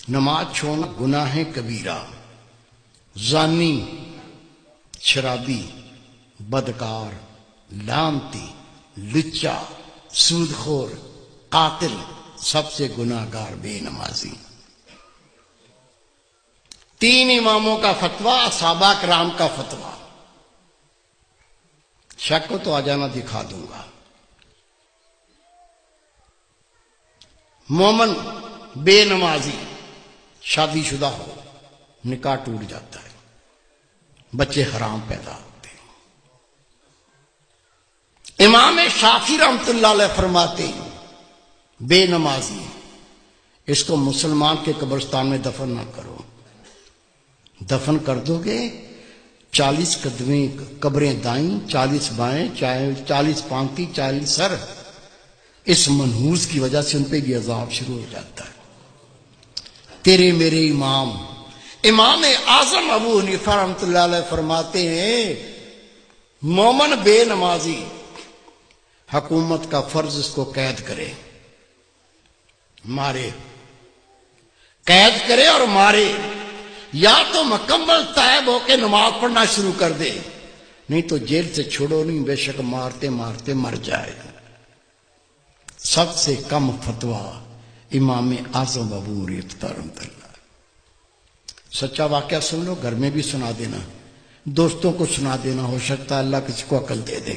نماز چھوڑنا گناہ کبیرہ، زانی، شرابی، بدکار، لعنتی، لچا، سود خور، قاتل، سب سے گناہ گار بے نمازی۔ 3 اماموں کا فتویٰ، صحابہ کرام کا فتویٰ۔ شک کو تو آ جانا، دکھا دوں گا۔ مومن بے نمازی شادی شدہ ہو، نکاح ٹوٹ جاتا ہے، بچے حرام پیدا ہوتے ہیں۔ امام شافعی رحمۃ اللہ علیہ فرماتے ہیں بے نمازی اس کو مسلمان کے قبرستان میں دفن نہ کرو، دفن کر دو گے 40 قدمیں قبریں دائیں، 40 بائیں، 40 پانتی، 40 سر، اس منحوس کی وجہ سے ان پہ بھی عذاب شروع ہو جاتا ہے۔ تیرے میرے امام اعظم ابو حنیفہ رحمۃ اللہ علیہ فرماتے ہیں مومن بے نمازی حکومت کا فرض اس کو قید کرے، مارے، قید کرے اور مارے، یا تو مکمل تائب ہو کے نماز پڑھنا شروع کر دے، نہیں تو جیل سے چھوڑو نہیں، بے شک مارتے مارتے مر جائے۔ سب سے کم فتویٰ امام اعظم ابو حنیفہ رحمۃ اللہ۔ سچا واقعہ سن لو، گھر میں بھی سنا دینا، دوستوں کو سنا دینا، ہو سکتا ہے اللہ کسی کو عقل دے دے۔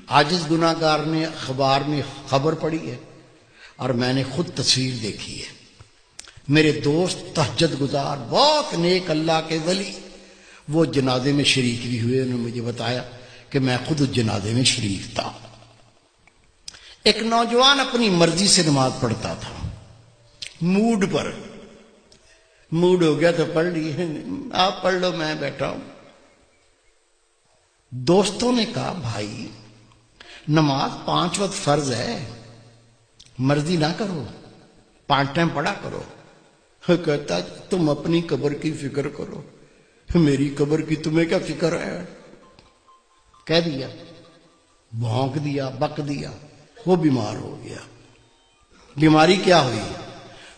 عاجز گناہ گار نے اخبار میں خبر پڑھی ہے اور میں نے خود تصویر دیکھی ہے۔ میرے دوست تہجد گزار، بہت نیک اللہ کے ولی، وہ جنازے میں شریک بھی ہوئے۔ انہوں نے مجھے بتایا کہ میں خود اس جنازے میں شریک تھا۔ ایک نوجوان اپنی مرضی سے نماز پڑھتا تھا، موڈ پر، موڈ ہو گیا تو پڑھ لی، آپ پڑھ لو میں بیٹھا ہوں۔ دوستوں نے کہا بھائی نماز 5 وقت فرض ہے، مرضی نہ کرو، 5 ٹائم پڑھا کرو۔ کہتا تم اپنی قبر کی فکر کرو، میری قبر کی تمہیں کیا فکر ہے؟ کہہ دیا، بھونک دیا، بک دیا، وہ بیمار ہو گیا۔ بیماری کیا ہوئی؟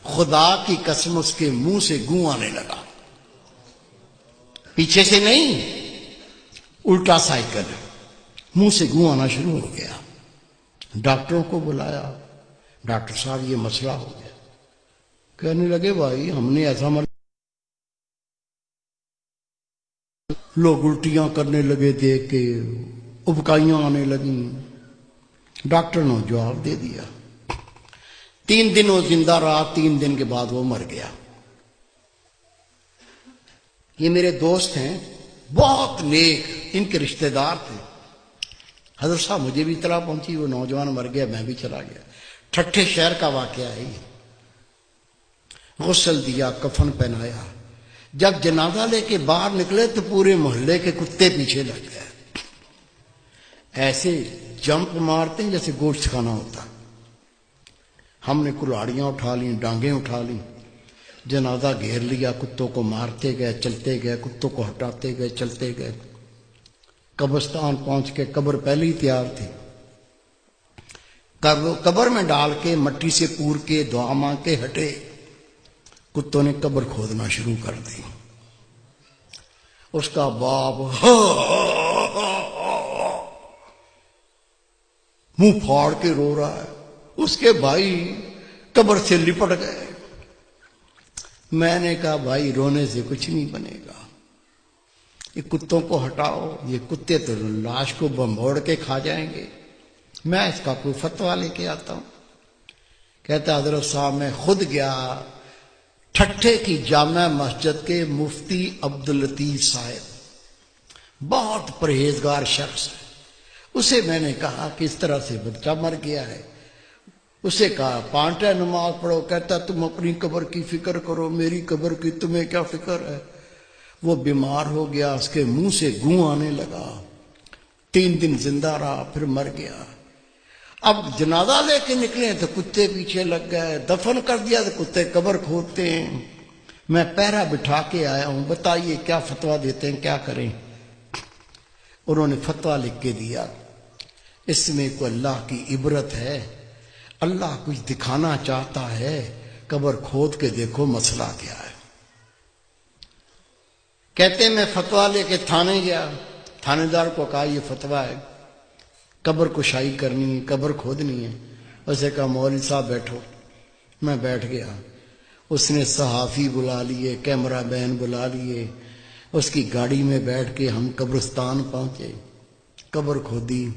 خدا کی قسم اس کے منہ سے گوں آنے لگا، پیچھے سے نہیں، الٹا سائیکل، منہ سے گوں آنا شروع ہو گیا۔ ڈاکٹروں کو بلایا، ڈاکٹر صاحب یہ مسئلہ ہو گیا۔ کہنے لگے بھائی ہم نے ایسا لوگ الٹیاں کرنے لگے، دیکھ کے ابکائیاں آنے لگیں۔ ڈاکٹر نے جواب دے دیا۔ 3 دن وہ زندہ رہا، 3 دن کے بعد وہ مر گیا۔ یہ میرے دوست ہیں، بہت نیک، ان کے رشتہ دار تھے۔ حضرت صاحب مجھے بھی اطلاع پہنچی وہ نوجوان مر گیا، میں بھی چلا گیا۔ ٹھٹھے شہر کا واقعہ ہے یہ۔ غسل دیا، کفن پہنایا، جب جنازہ لے کے باہر نکلے تو پورے محلے کے کتے پیچھے لگ گئے، ایسے جمپ مارتے ہیں جیسے گوشت کھانا ہوتا۔ ہم نے کلاڑیاں اٹھا لیں، ڈانگیں اٹھا لیں، جنازہ گھیر لیا، کتوں کو مارتے گئے، چلتے گئے، کتوں کو ہٹاتے گئے، چلتے گئے۔ قبرستان پہنچ کے قبر پہلے ہی تیار تھی، قبر میں ڈال کے مٹی سے پور کے دعا مانگ کے ہٹے، کتوں نے قبر کھودنا شروع کر دی۔ اس کا باپ منہ پھاڑ کے رو رہا ہے، اس کے بھائی قبر سے لپٹ گئے۔ میں نے کہا بھائی رونے سے کچھ نہیں بنے گا، یہ کتوں کو ہٹاؤ، یہ کتے تو لاش کو بمبوڑ کے کھا جائیں گے، میں اس کا کوئی فتویٰ لے کے آتا ہوں۔ کہتا حضرت صاحب میں خود گیا ٹھٹھے کی جامع مسجد کے مفتی عبداللطیف صاحب، بہت پرہیزگار شخص ہے، اسے میں نے کہا کہ اس طرح سے بچہ مر گیا ہے۔ اسے کہا 5 ٹائم نماز پڑھو، کہتا تم اپنی قبر کی فکر کرو، میری قبر کی تمہیں کیا فکر ہے؟ وہ بیمار ہو گیا، اس کے منہ سے گوں آنے لگا، 3 دن زندہ رہا، پھر مر گیا۔ اب جنازہ لے کے نکلے تو کتے پیچھے لگ گئے، دفن کر دیا تو کتے قبر کھودتے ہیں۔ میں پہرا بٹھا کے آیا ہوں، بتائیے کیا فتویٰ دیتے ہیں، کیا کریں؟ انہوں نے فتویٰ لکھ کے دیا، اس میں کوئی اللہ کی عبرت ہے، اللہ کچھ دکھانا چاہتا ہے، قبر کھود کے دیکھو مسئلہ کیا ہے۔ کہتے میں فتویٰ لے کے تھانے گیا، تھانے دار کو کہا یہ فتویٰ ہے، قبر کشائی کرنی ہے، قبر کھودنی ہے۔ اسے کہا مولوی صاحب بیٹھو۔ میں بیٹھ گیا، اس نے صحافی بلا لیے، کیمرہ مین بلا لیے، اس کی گاڑی میں بیٹھ کے ہم قبرستان پہنچے، قبر کھودی،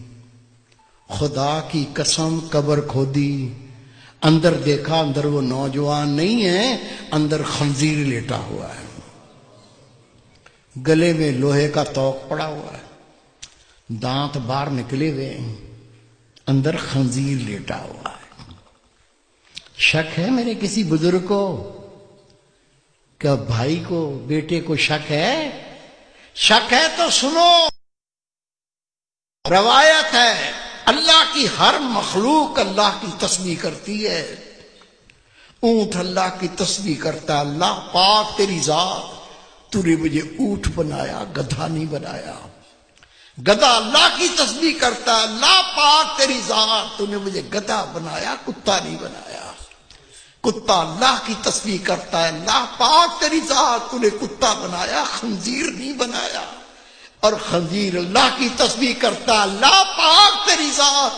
خدا کی قسم قبر کھودی، اندر دیکھا، اندر وہ نوجوان نہیں ہے، اندر خنزیر لیٹا ہوا ہے، گلے میں لوہے کا توق پڑا ہوا ہے، دانت باہر نکلے ہوئے ہیں، اندر خنزیر لیٹا ہوا ہے۔ شک ہے میرے کسی بزرگ کو؟ کیا بھائی کو، بیٹے کو شک ہے؟ شک ہے تو سنو، روایت ہے اللہ کی ہر مخلوق اللہ کی تسبیح کرتی ہے۔ اونٹ اللہ کی تسبیح کرتا ہے، اللہ پاک تیری ذات، تو نے مجھے اونٹ بنایا، گدھا نہیں بنایا۔ گدھا اللہ کی تسبیح کرتا ہے، اللہ پاک تیری ذات، تو نے مجھے گدھا بنایا، کتا نہیں بنایا۔ کتا اللہ کی تسبیح کرتا ہے، اللہ پاک تیری ذات، تو نے کتا بنایا، خنزیر نہیں بنایا۔ اور خنزیر اللہ کی تسبیح کرتا ہے، اللہ پاک تیری ذات،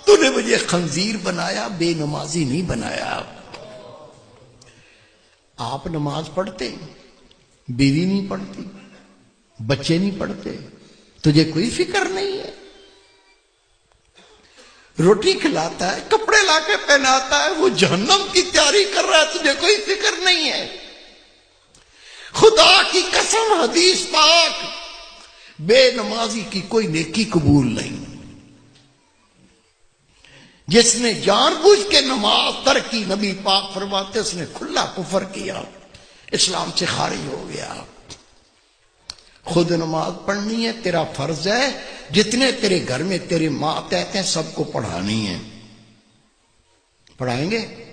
تو نے مجھے خنزیر بنایا، بے نمازی نہیں بنایا۔ آپ نماز پڑھتے، بیوی نہیں پڑھتی، بچے نہیں پڑھتے، تجھے کوئی فکر نہیں ہے۔ روٹی کھلاتا ہے، کپڑے لا کے پہناتا ہے، وہ جہنم کی تیاری کر رہا ہے، تجھے کوئی فکر نہیں ہے۔ خدا کی قسم حدیث پاک، بے نمازی کی کوئی نیکی قبول نہیں۔ جس نے جان بوجھ کے نماز ترک کی، نبی پاک فرماتے اس نے کھلا کفر کیا، اسلام سے خارج ہو گیا۔ خود نماز پڑھنی ہے، تیرا فرض ہے، جتنے تیرے گھر میں تیرے ماتحت ہیں سب کو پڑھانی ہے۔ پڑھائیں گے؟